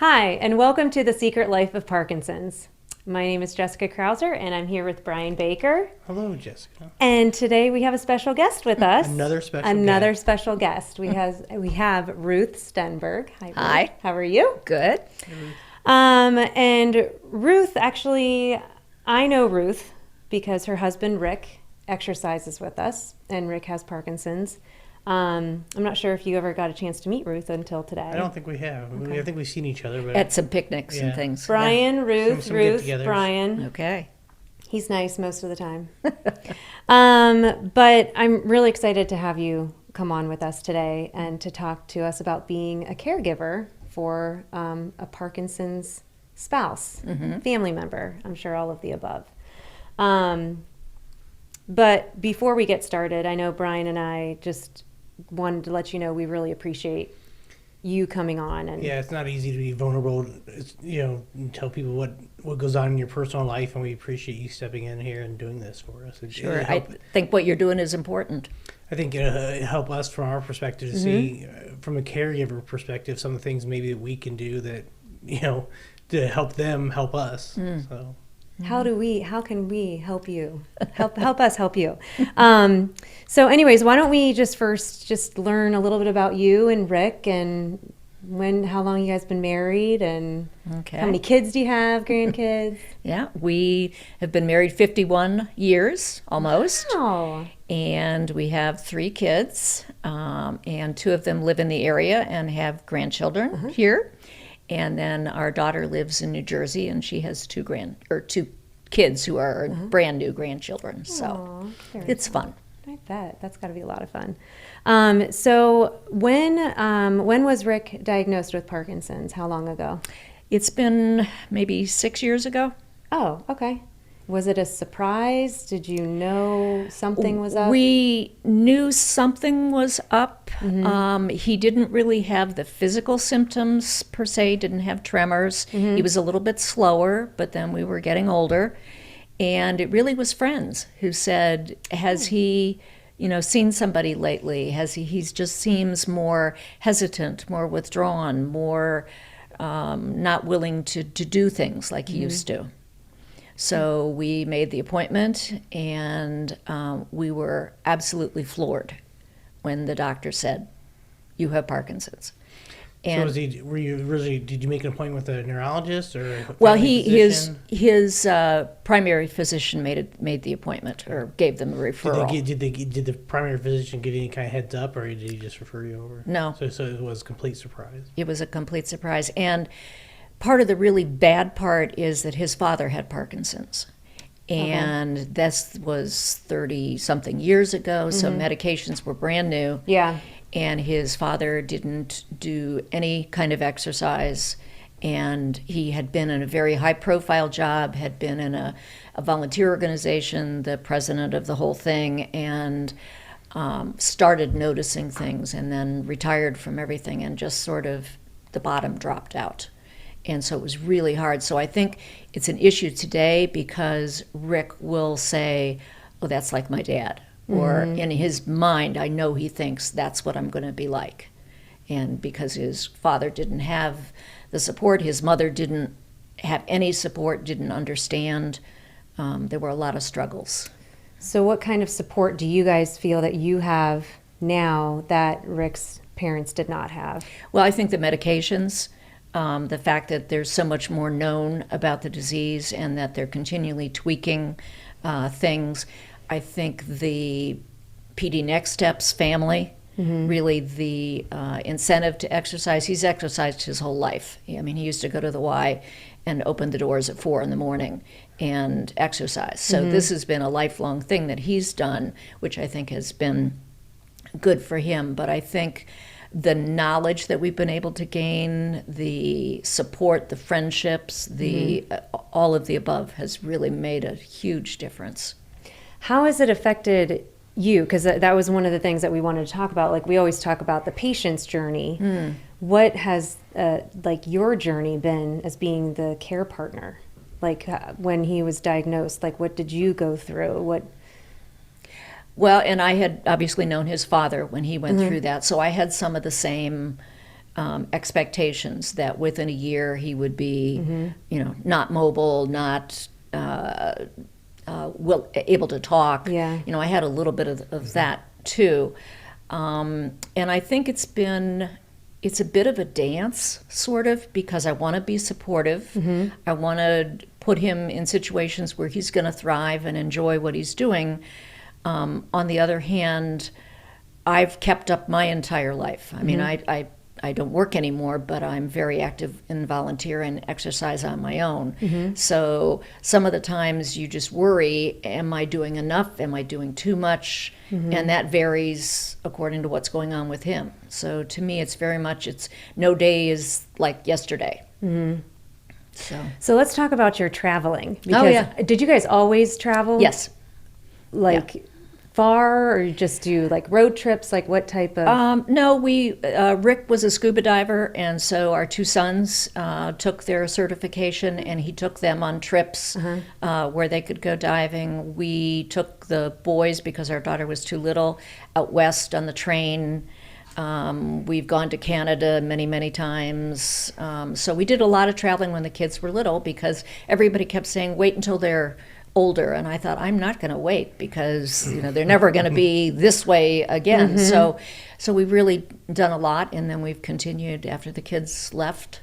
Hi, and welcome to The Secret Life of Parkinson's. My name is Jessica Krauser, and I'm here with Brian Baker. Hello, Jessica. And today we have a special guest with us. Another special guest. We have Ruth Stenberg. Hi, Ruth. Hi. How are you? Good. And Ruth, actually, I know Ruth because her husband Rick exercises with us, and Rick has Parkinson's. I'm not sure if you ever got a chance to meet Ruth until today. I don't think we have. Okay. I think we've seen each other, but At some picnics and Yeah. things. Brian, Ruth, Some Ruth, get-togethers. Brian. Okay. He's nice most of the time. But I'm really excited to have you come on with us today and to talk to us about being a caregiver for a Parkinson's spouse, family member, I'm sure all of the above. But before we get started, I know Brian and I just wanted to let you know we really appreciate you coming on. And yeah, it's not easy to be vulnerable. It's, and tell people what goes on in your personal life, and we appreciate you stepping in here and doing this for us. Sure. I think what you're doing is important. I think it help us from our perspective to see, from a caregiver perspective, some of the things maybe that we can do that, to help them help us. So. How can we help you? Help us help you. So anyways, why don't we just learn a little bit about you and Rick and how long you guys been married and how many kids do you have, grandkids? Yeah, we have been married 51 years almost. Oh. And we have 3 kids, and 2 of them live in the area and have grandchildren here. And then our daughter lives in New Jersey, and she has 2 kids who are brand new grandchildren. So it's fun. I bet that's got to be a lot of fun. So when was Rick diagnosed with Parkinson's? How long ago? It's been maybe 6 years ago. Oh, okay. Was it a surprise? Did you know something was up? We knew something was up. He didn't really have the physical symptoms per se, didn't have tremors. He was a little bit slower, but then we were getting older. And it really was friends who said, has he, seen somebody lately? He just seems more hesitant, more withdrawn, more not willing to do things like he used to. So we made the appointment, and we were absolutely floored when the doctor said, "You have Parkinson's." And Did you make an appointment with a neurologist or well, family physician? his primary physician made the appointment or gave them a referral. Did the primary physician give any kind of heads up, or did he just refer you over? No. So it was a complete surprise. It was a complete surprise. And part of the really bad part is that his father had Parkinson's. And this was 30-something years ago, so medications were brand new. Yeah. And his father didn't do any kind of exercise. And he had been in a very high-profile job, had been in a volunteer organization, the president of the whole thing, and started noticing things and then retired from everything and just sort of the bottom dropped out. And so it was really hard. So I think it's an issue today because Rick will say, "Oh, that's like my dad." Or in his mind, I know he thinks that's what I'm going to be like. And because his father didn't have the support, his mother didn't have any support, didn't understand, there were a lot of struggles. So what kind of support do you guys feel that you have now that Rick's parents did not have? Well, I think the medications, the fact that there's so much more known about the disease and that they're continually tweaking things. I think the PD Next Steps family, really the incentive to exercise. He's exercised his whole life. I mean, he used to go to the Y and open the doors at 4 a.m. and exercise. So this has been a lifelong thing that he's done, which I think has been good for him. But I think the knowledge that we've been able to gain, the support, the friendships, all of the above has really made a huge difference. How has it affected you? Because that was one of the things that we wanted to talk about. Like we always talk about the patient's journey. What has your journey been as being the care partner? Like when he was diagnosed, like what did you go through? Well, and I had obviously known his father when he went through that, so I had some of the same expectations that within a year he would be, not mobile, not able to talk. Yeah. I had a little bit of that too. And I think it's a bit of a dance, sort of, because I want to be supportive. I want to put him in situations where he's going to thrive and enjoy what he's doing. On the other hand, I've kept up my entire life. I mean, I don't work anymore, but I'm very active in volunteer and exercise on my own. So some of the times you just worry, am I doing enough? Am I doing too much? And that varies according to what's going on with him. So to me, it's very much, no day is like yesterday. So let's talk about your traveling. Because did you guys always travel? Yes. Far, or just do like road trips? Like what type of? No, Rick was a scuba diver, and so our two sons took their certification, and he took them on trips where they could go diving. We took the boys, because our daughter was too little, out west on the train. We've gone to Canada many, many times. So we did a lot of traveling when the kids were little, because everybody kept saying, wait until they're older, and I thought, I'm not going to wait, because they're never going to be this way again. So we've really done a lot, and then we've continued after the kids left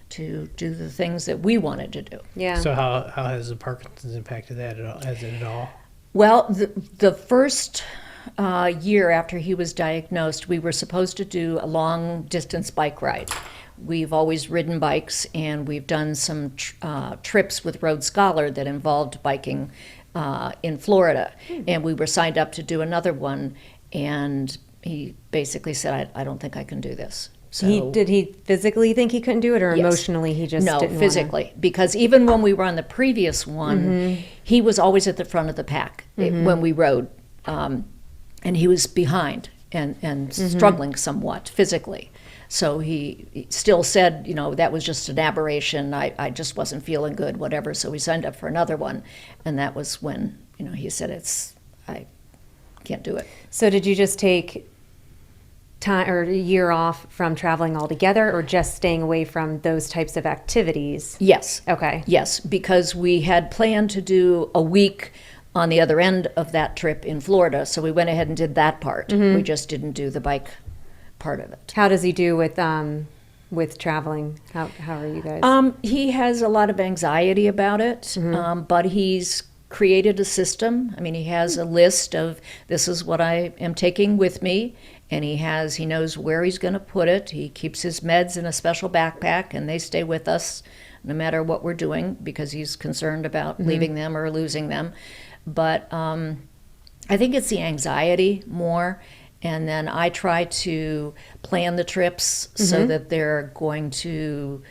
to do the things that we wanted to do. Yeah. So how has the Parkinson's impacted that at all? Has it at all? Well, the first year after he was diagnosed, we were supposed to do a long distance bike ride. We've always ridden bikes, and we've done some trips with Road Scholar that involved biking in Florida. And we were signed up to do another one, and he basically said, I don't think I can do this. So Did he physically think he couldn't do it, or Yes. emotionally he just didn't physically. Because even when we were on the previous one, he was always at the front of the pack when we rode, and he was behind and struggling somewhat physically. So he still said, that was just an aberration. I just wasn't feeling good, whatever. So we signed up for another one. And that was when, he said, I can't do it. So did you just take time or a year off from traveling altogether, or just staying away from those types of activities? Yes. Okay. Yes, because we had planned to do a week on the other end of that trip in Florida. So we went ahead and did that part. We just didn't do the bike part of it. How does he do with traveling? How are you guys? He has a lot of anxiety about it, but he's created a system. I mean, he has a list of, this is what I am taking with me, and he knows where he's going to put it. He keeps his meds in a special backpack, and they stay with us no matter what we're doing, because he's concerned about leaving them or losing them. But I think it's the anxiety more. And then I try to plan the trips so that they're going to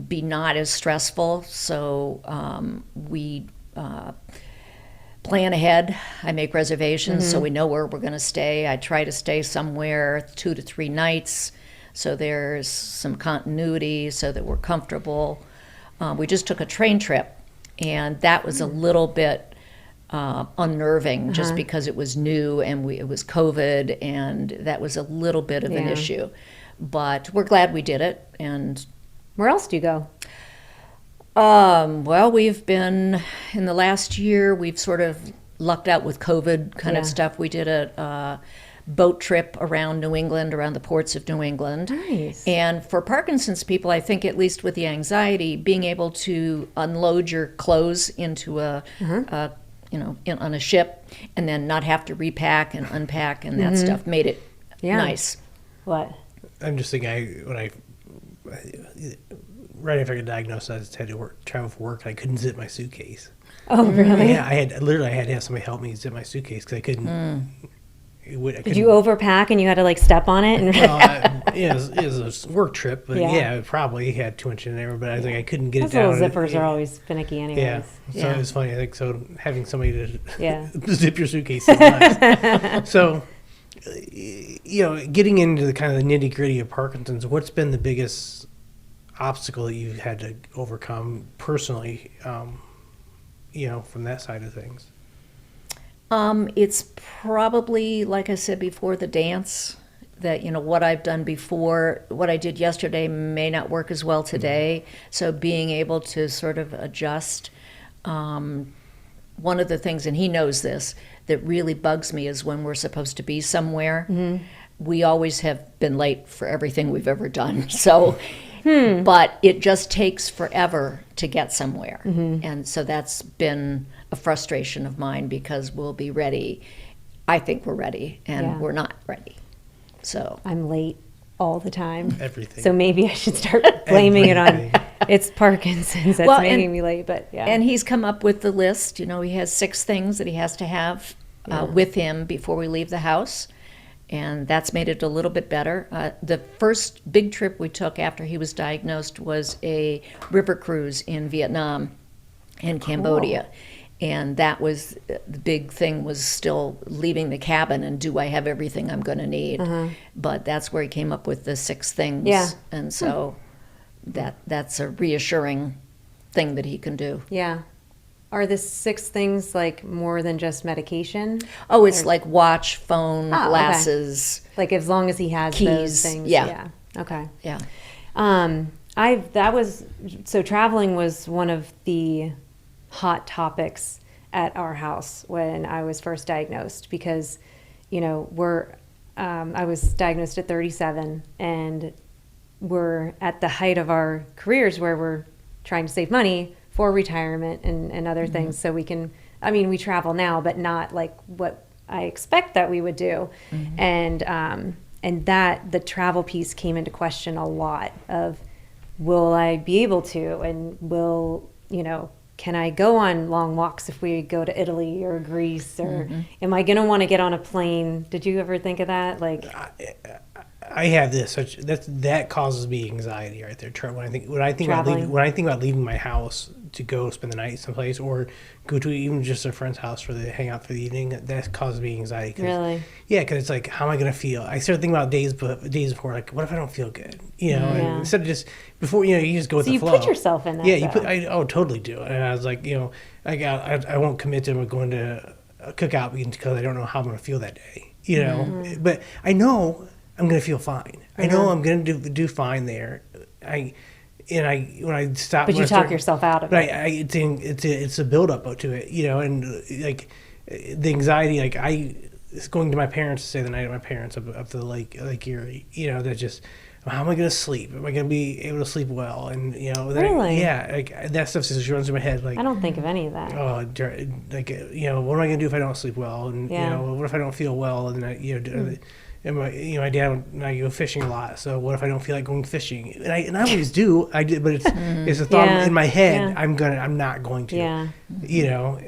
be not as stressful. So we plan ahead. I make reservations so we know where we're going to stay. I try to stay somewhere 2 to 3 nights, so there's some continuity so that we're comfortable. We just took a train trip, and that was a little bit unnerving, just because it was new and it was COVID, and that was a little bit of an issue. But we're glad we did it. And where else do you go? Well, we've been, in the last year, we've sort of lucked out with COVID kind of stuff. We did a boat trip around New England, around the ports of New England. Nice. And for Parkinson's people, I think, at least with the anxiety, being able to unload your clothes into on a ship, and then not have to repack and unpack and that stuff made it nice. What? I'm just thinking, right after I got diagnosed, I just had to travel for work, and I couldn't zip my suitcase. Oh, really? Yeah, I had to have somebody help me zip my suitcase, because I couldn't. Did you overpack and you had to step on it? It was a work trip, but I probably had too much in there, but I think I couldn't get Those it down. little zippers are always finicky anyways. So it was funny. I think so. Having somebody to zip your suitcase is nice. So, getting into the kind of the nitty gritty of Parkinson's, what's been the biggest obstacle that you've had to overcome personally? From that side of things. It's probably, like I said before, the dance that, what I've done before, what I did yesterday may not work as well today. So being able to sort of adjust. One of the things, and he knows this, that really bugs me is when we're supposed to be somewhere. We always have been late for everything we've ever done. So, but it just takes forever to get somewhere. And so that's been a frustration of mine, because we'll be ready. I think we're ready, and we're not ready. So I'm late all the time. Everything. So maybe I should start blaming it on it's Parkinson's that's making me late. But yeah. And he's come up with the list. He has 6 things that he has to have with him before we leave the house. And that's made it a little bit better. The first big trip we took after he was diagnosed was a river cruise in Vietnam and Cambodia. And that was, the big thing was still leaving the cabin and do I have everything I'm going to need? But that's where he came up with the 6 things. Yeah. And so that's a reassuring thing that he can do. Yeah. Are the 6 things like more than just medication? Oh, it's like watch, phone, okay. glasses. Like as long as he has keys. Those things. Yeah. Okay. Yeah. So traveling was one of the hot topics at our house when I was first diagnosed, because, I was diagnosed at 37, and we're at the height of our careers where we're trying to save money for retirement and other things. So we travel now, but not like what I expect that we would do. And that the travel piece came into question a lot of, will I be able to, and can I go on long walks if we go to Italy or Greece, or am I going to want to get on a plane? Did you ever think of that? Like, I have this. That causes me anxiety right there. When I think about leaving my house to go spend the night someplace, or go to even just a friend's house hang out for the evening, that causes me anxiety. Really? Yeah, because it's like, how am I going to feel? I start thinking about days before, like, what if I don't feel good? And instead of just before, you just go with the flow. So you put yourself in that. Yeah, I totally do. And I was like, I won't commit to going to a cookout because I don't know how I'm going to feel that day. But I know I'm going to feel fine. I know I'm going to do fine there. When I stop. But you talk yourself out of it. But I think it's a build up to it, and like the anxiety, it's going to my parents to stay the night at my parents up to Lake Erie. That just, how am I going to sleep? Am I going to be able to sleep well? And really, that stuff just runs through my head. Like, I don't think of any of that. Oh, what am I going to do if I don't sleep well? And what if I don't feel well? And and my dad and I go fishing a lot. So what if I don't feel like going fishing? And I always do. I did, but it's a thought in my head. Yeah. I'm not going to. Yeah.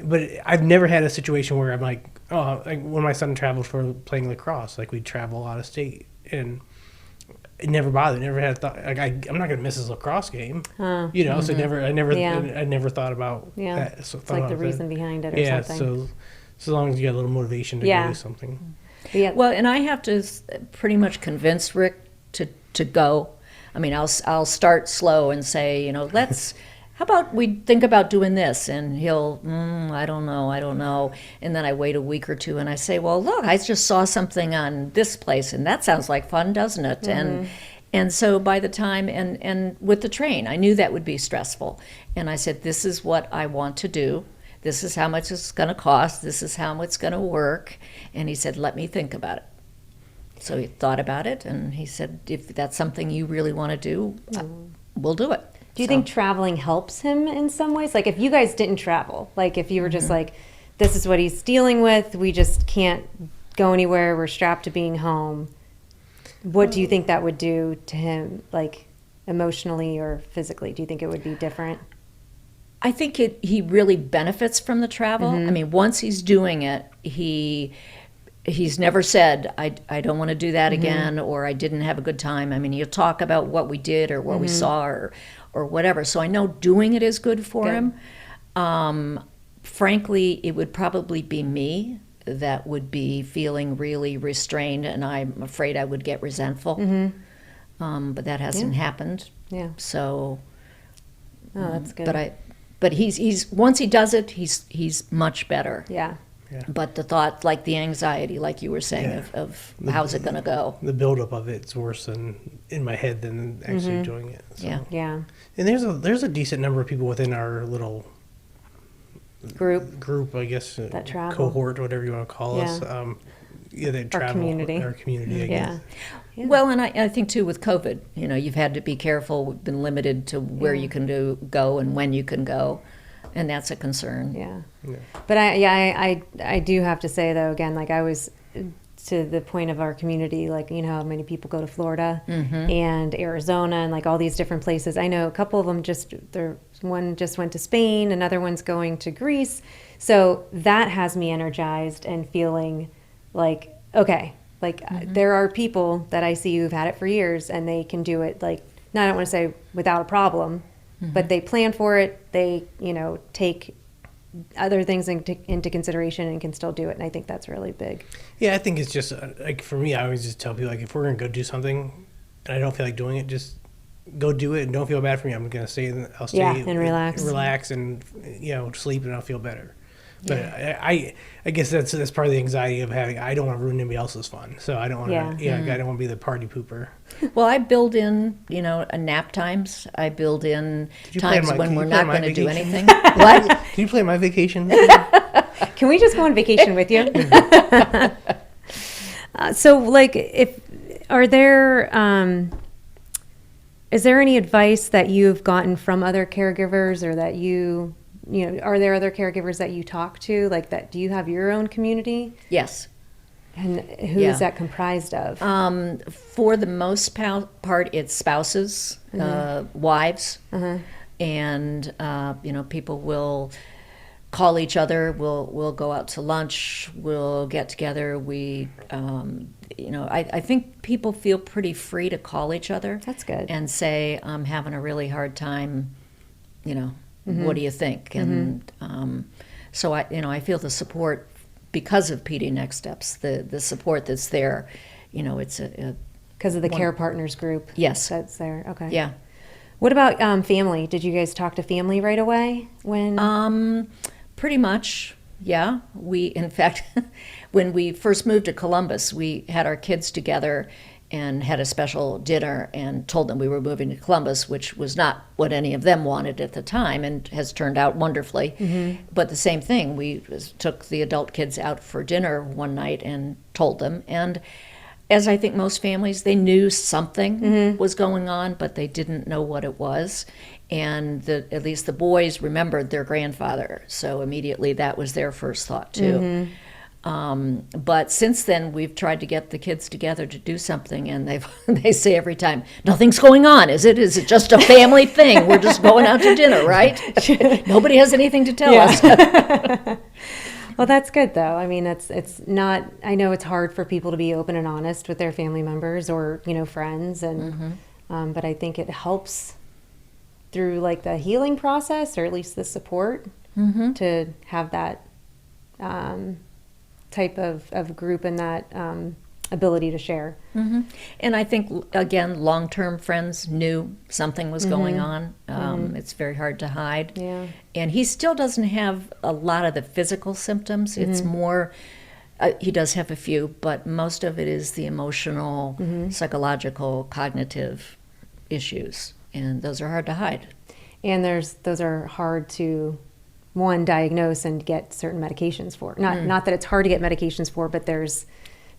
But I've never had a situation where I'm like, when my son traveled for playing lacrosse, like we'd travel out of state, and it never bothered. Never had a thought. Like I'm not going to miss his lacrosse game. So I never thought about that. So it's like the reason behind it, or something. Yeah. So long as you got a little motivation to do something. Yeah. Well, and I have to pretty much convince Rick to go. I mean, I'll start slow and say, how about we think about doing this? And he'll, I don't know. And then I wait a week or two and I say, well, look, I just saw something on this place and that sounds like fun, doesn't it? And so by the time, and with the train, I knew that would be stressful. And I said, this is what I want to do. This is how much it's going to cost. This is how it's going to work. And he said, let me think about it. So he thought about it, and he said, if that's something you really want to do, we'll do it. Do you think traveling helps him in some ways? Like if you guys didn't travel, like if you were just like, this is what he's dealing with, we just can't go anywhere, we're strapped to being home. What do you think that would do to him, like emotionally or physically? Do you think it would be different? I think he really benefits from the travel. I mean, once he's doing it, he's never said, I don't want to do that again, or I didn't have a good time. I mean, he'll talk about what we did or what we saw or whatever. So I know doing it is good for him. Frankly, it would probably be me that would be feeling really restrained, and I'm afraid I would get resentful. But that hasn't happened. Yeah. So. Oh, that's good. But he's once he does it, he's much better. Yeah. Yeah. But the thought, like the anxiety, like you were saying, of how's it going to go? The buildup of it's worse than in my head than actually doing it. So. Yeah. Yeah. And there's a decent number of people within our little Group, I guess, that travel. cohort, whatever you want to call us. They travel. Our community, I guess. Yeah. Well, and I think too with COVID, you've had to be careful. We've been limited to where you can go and when you can go, and that's a concern. Yeah. Yeah. But I do have to say though, again, like I was to the point of our community, like how many people go to Florida and Arizona and like all these different places. I know a couple of them one just went to Spain, another one's going to Greece. So that has me energized and feeling like, okay, like there are people that I see who've had it for years and they can do it, like, I don't want to say without a problem, but they plan for it. They, take other things into consideration and can still do it. And I think that's really big. Yeah, I think it's just like for me, I always just tell people, like, if we're going to go do something and I don't feel like doing it, just go do it and don't feel bad for me. I'm going to stay. I'll stay and relax and sleep, and I'll feel better. But I guess that's part of the anxiety of having. I don't want to ruin anybody else's fun, so I don't want to. I don't want to be the party pooper. Well, I build in, a nap times. I build in times when we're not going to do anything. What? Can you plan my vacation? Can we just go on vacation with you? So, like, is there any advice that you've gotten from other caregivers, or that are there other caregivers that you talk to, like that? Do you have your own community? Yes. And who is that comprised of? For the most part, it's spouses, wives, and people will call each other. We'll go out to lunch. We'll get together. I think people feel pretty free to call each other. That's good. And say, I'm having a really hard time. What do you think? And so I feel the support because of PD Next Steps. The support that's there, it's because of the Care Partners group. Yes, that's there. Okay. Yeah. What about family? Did you guys talk to family right away when? Pretty much. Yeah. We, in fact, when we first moved to Columbus, we had our kids together and had a special dinner and told them we were moving to Columbus, which was not what any of them wanted at the time and has turned out wonderfully. But the same thing, we took the adult kids out for dinner one night and told them. And as I think most families, they knew something was going on, but they didn't know what it was. And at least the boys remembered their grandfather. So immediately that was their first thought too. But since then, we've tried to get the kids together to do something, and they say every time, nothing's going on, is it? Is it just a family thing? We're just going out to dinner, right? Nobody has anything to tell us. Well, that's good, though. I mean, it's not, I know it's hard for people to be open and honest with their family members or, friends, and but I think it helps through, like, the healing process, or at least the support, to have that type of group and that ability to share. And I think, again, long-term friends knew something was going on. It's very hard to hide. Yeah. And he still doesn't have a lot of the physical symptoms. It's more, he does have a few, but most of it is the emotional, psychological, cognitive issues. And those are hard to hide. And those are hard to diagnose and get certain medications for. Not that it's hard to get medications for, but there's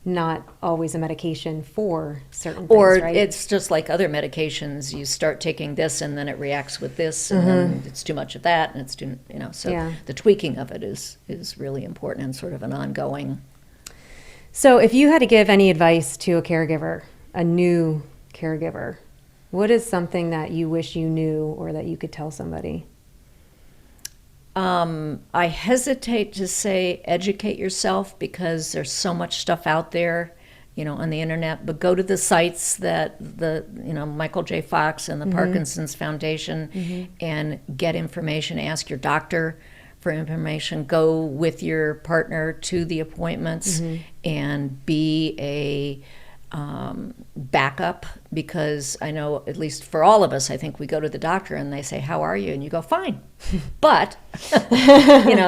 not always a medication for certain things, or right? It's just like other medications. You start taking this and then it reacts with this, and then it's too much of that, and it's too, so the tweaking of it is really important and sort of an ongoing. So if you had to give any advice to a caregiver, a new caregiver, what is something that you wish you knew or that you could tell somebody? I hesitate to say educate yourself, because there's so much stuff out there, on the internet, but go to the sites that Michael J. Fox and the Parkinson's Foundation and get information. Ask your doctor for information. Go with your partner to the appointments and be a backup, because I know, at least for all of us, I think we go to the doctor and they say, how are you? And you go, fine. But,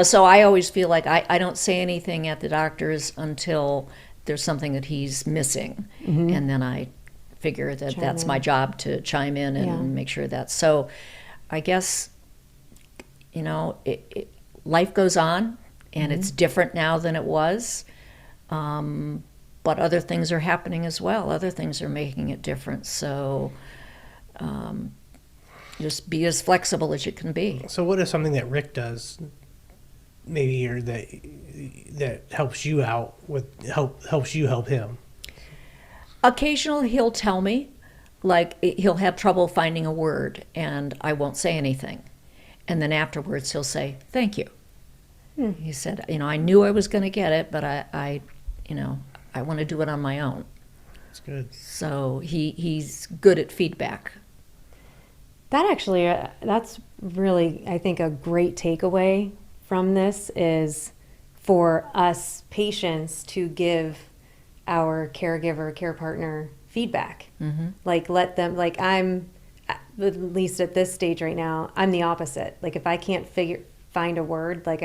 so I always feel like I don't say anything at the doctor's until there's something that he's missing. And then I figure that that's my job to chime in and make sure that's so. I guess, life goes on, and it's different now than it was. But other things are happening as well. Other things are making it different. So just be as flexible as you can be. So what is something that Rick does, maybe, or that helps you out helps you help him? Occasionally he'll tell me, like he'll have trouble finding a word, and I won't say anything. And then afterwards he'll say, thank you. He said, I knew I was going to get it, but I want to do it on my own. That's good. So he's good at feedback. That actually, that's really, I think, a great takeaway from this is for us patients to give our caregiver, care partner feedback. Like let them, like I'm, at least at this stage right now, I'm the opposite. Like if I can't find a word, like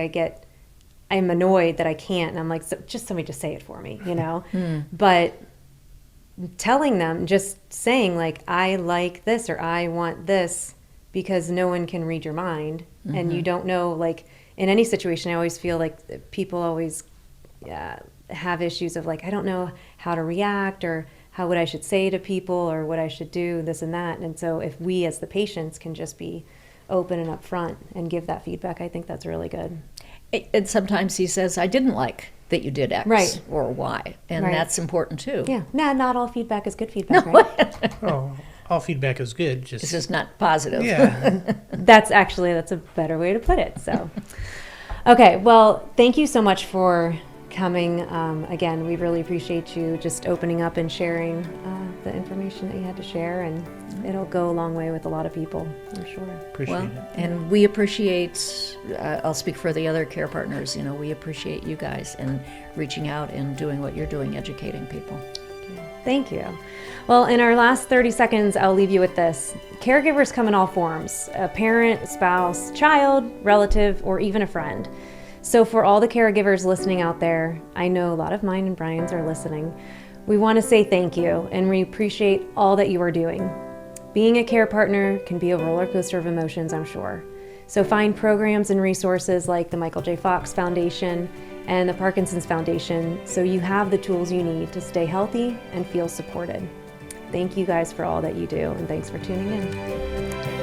I'm annoyed that I can't, and I'm like, just somebody just say it for me, But telling them, just saying like, I like this or I want this, because no one can read your mind, and you don't know, like in any situation, I always feel like people always have issues of like, I don't know how to react or what I should say to people or what I should do, this and that. And so if we as the patients can just be open and upfront and give that feedback, I think that's really good. And sometimes he says, I didn't like that you did X or Y, and that's important too. Yeah, not all feedback is good feedback, right? Oh, all feedback is good. It's just not positive. Yeah. That's a better way to put it. So, okay, well, thank you so much for coming. Again, we really appreciate you just opening up and sharing the information that you had to share, and it'll go a long way with a lot of people, I'm sure. Appreciate it. And we appreciate, I'll speak for the other care partners, we appreciate you guys and reaching out and doing what you're doing, educating people. Thank you. Well, in our last 30 seconds, I'll leave you with this. Caregivers come in all forms: a parent, a spouse, child, relative, or even a friend. So for all the caregivers listening out there, I know a lot of mine and Brian's are listening. We want to say thank you, and we appreciate all that you are doing. Being a care partner can be a roller coaster of emotions, I'm sure. So find programs and resources like the Michael J. Fox Foundation and the Parkinson's Foundation so you have the tools you need to stay healthy and feel supported. Thank you guys for all that you do, and thanks for tuning in.